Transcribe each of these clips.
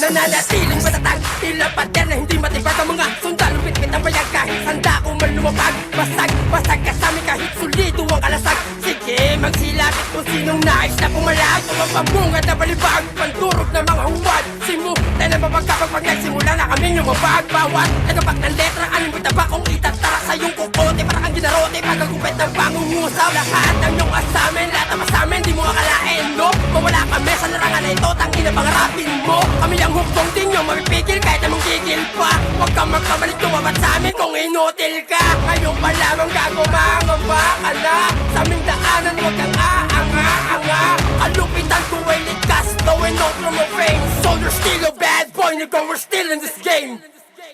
Nananatiling matatag, tila pader na hindi matibag ang mga sundalong pitpit ang bayag kahit sanda ko man lumapag. Basag kasami kahit solido ang kalasag. Sige, magsilapit kung sinong nais na pumalag. Tumapambungad na balibag, pandurog na mga huwad. Simulay na mapagkapag pag nagsimula na kaming lumabag. Bawat nagabak ng letra, anong bitaba kong itatara sa iyong kukote. Para kang ginarote, pagkagupit ng pangungusaw. Lahat ng iyong asamin, lahat ng masamin, di mo akalain, no? Mawala kami sa larangan na ito, tangin na pangarapin mo. Kami ang hukbong din nyo, mapipigil kahit namang gigil pa. Huwag kang magkamalit, tumabat sa amin kung inutil ka. Ngayon pa lamang gagumangamba ka na sa aming daanan, huwag kang aanga-anga. Kalupitan ko ay likas, going out from my veins. So you're still a bad boy, nigga, we're still in this game.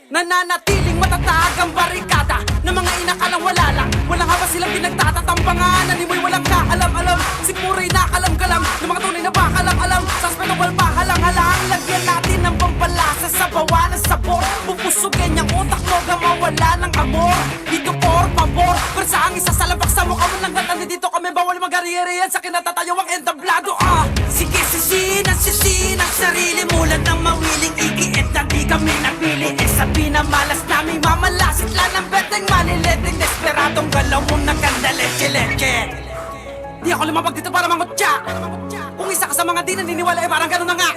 Nananatiling matatag ang barikada ng mga inakalang wala lang. Walang habang silang pinagtatatambangan. Animoy walang kaalam-alam, sigmuray nakalam-galam ng mga tunay na bakalang-alam. Suspendable pa halang-halang. Lagyan natin ng pampalasa sa bawa ng sabor. Pupusugin yung utak mo na mawala ng amor. Dito por pabor, pero sa ang isa sa labak sa mukha mo lang ganda. Dito kami bawal mag-ariyan sa kinatatayawang entablado. Sige sisin ang sarili mo lang ng mawiling igiit na di kami napili. Sabi na malas namin mamalasit lang ng beteng manileting desperadong galaw mo na ganda leche-leche. Di ako lumabag dito para mangutya. Kung isa ka sa mga di naniniwala parang ganun na nga.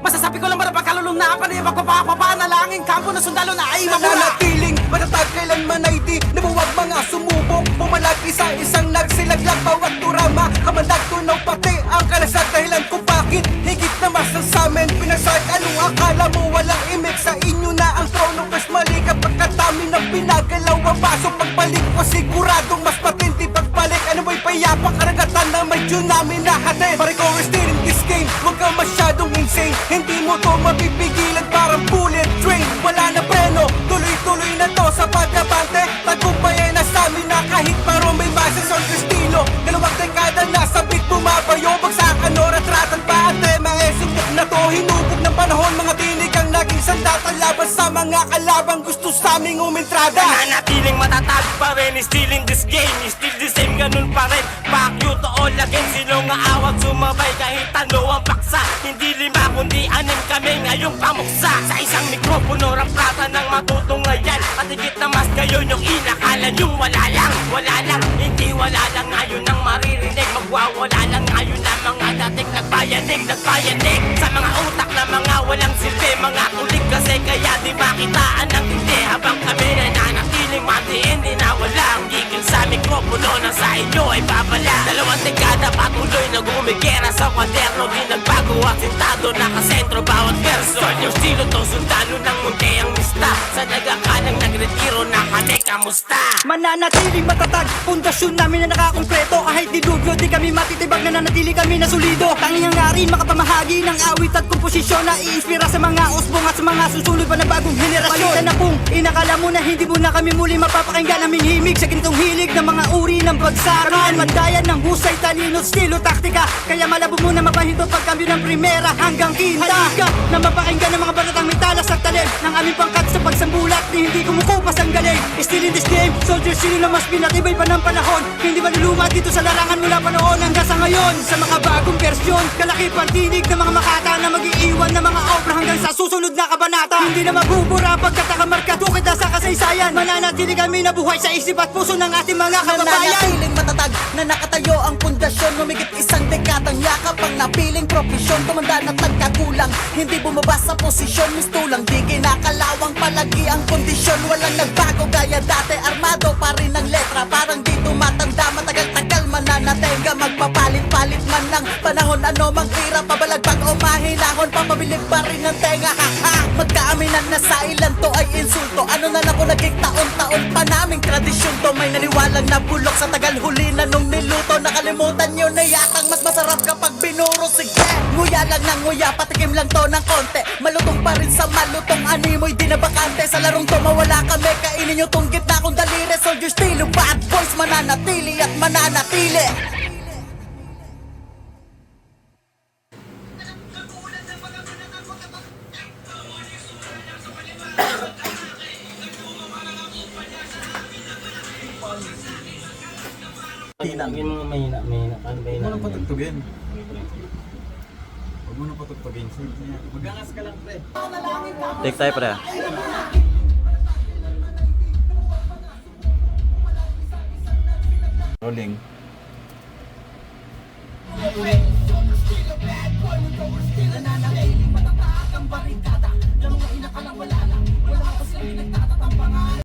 Masasabi ko lang para pagkalulong na panay magpapapanalangin kampo na sundalo na ay mamura. Nananatiling matatag kailanman ay di nabuwag mga sumubok. Pumalag isa-isang nagsilaglag bawat turama. Kamandag tunaw pati ang kalasag dahilan kung bakit higit na mas sa amin pinasag. Anong akala mo walang imig sa inyo na ang trono? Mas mali kapag katami ng pinagalaw ang baso. Pagbalik ko siguradong mas matindi pagbalik. Ano ba'y payapang karagatan na medyo namin nahatin? Pare ko we're still in this game, huwag ka masyadong insane. Hindi mo to mapipigilan parang bullet train. Wala na preno, tuloy-tuloy na to sa pagkabante. Tagumpay ay nasa amin na kahit parang may base sa estilo. Dalawang dekada na sabit bumabayo. Bagsakan o retratan pa ate. Maesupok na to, hinubog ng panahon. Mga tinig ang naging sandatan laban sa mga kalabang gusto sa aming umentrada. Nananatiling matatag pa rin, still in this game, still the same, ganun pa rin. Fuck you to all again, sino nga awag sumabay kahit ano ang paksa. Hindi lima kundi anim kami ngayong pamuksa. Sa isang mikropono, raprata ng matutunghayan. At higit na mas ngayon yung inakala yung wala lang, hindi wala lang ngayon ang maririnig. Magwawala lang ngayon ang mga dating nagbayanig sa mga utak na mga walang silbi. Mga kulig kasi kaya di makitaan ng tindi. Habang kami nananatiling matiin, di na wala ang gigil sa mikropono na sa inyo ay babala. Dalawang dekada patuloy na gumigera sa kwaderno. Di nagbago at sintado nakasentro bawat verso. Yung estilo to sundalo ng munti ang mista. Sa nagakalang nagretiro na kate kamusta. Mananatiling matatag, pundasyon namin na nakakompleto. Kahit dilubyo di kami matitibag, nananatili kami na solido. Tanging nga rin makapamahagi ng awit at komposisyon na iinspira sa mga usbong at sa mga susunod pa na bagong henerasyon. Palitan na kung inakala mo na hindi mo na kami muli mapapakinggan aming himig sa ganitong hilig ng mga uri ng bagsakan. Mandayan ng husay, talino, estilo, taktika. Kaya malabo mo na mapahinto pagkambyo ng primera hanggang quinta. Halika na mapakinggan ng mga banatang may talas at talim ng aming pangkat sa pagsambulat ni hindi kumukupas ang galing. Still in this game, soldier sino na mas pinatibay pa ng panahon. Hindi maluluma dito sa larangan mula pa noon hanggang sa ngayon. Sa mga bagong versyon, kalaki pantinig ng mga makata na mag-iiwan ng mga obra hanggang sa susunod na kabanata. Hindi na mabubura pagkatakamarka tukit na sa kasaysayan. Mananatili kami na buhay sa isip at puso ng ating mga kababayan. Nananatiling matatag na nakatayo ang pundasyon. Humigit isang dekadang yakap ang napiling profesyon. Tumanda na tagkagulang, hindi bumaba sa posisyon. Mistulang di kinakalawang palagi ang kondisyon. Walang nagbago gaya dati, armado pa rin ang letra. Parang di tumatanda, matagal-tagal mananatenga. Magpapalit-palit man ng panahon, ano mang tira. Pabalagbag o mahinahon, papabilib pa rin ang tenga. Magkaaminan na sa ilan to ay insulto. Ano na lang kung naging taon-taon pa naming tradisyon to. May naniwalang nabulok sa tagal huli na nung niluto. Nakalimutan nyo na yatang mas masarap kapag binuro. Sige, nguya lang ng nguya, patikim lang to ng konti. Malutong pa rin sa malutong animoy, di na bakante. Sa larong to mawala kami, kainin nyo tong gitna kong daliri. Soldier stilo, bad boys, mananatili at mananatili. Lagyan mo mahina. Paano Huwag mo nang patugtugin. Huwag mo nang patugtugin. Magangas ka lang, pre. Take tayo pre. Rolling. Nananatiling matatag ang barikada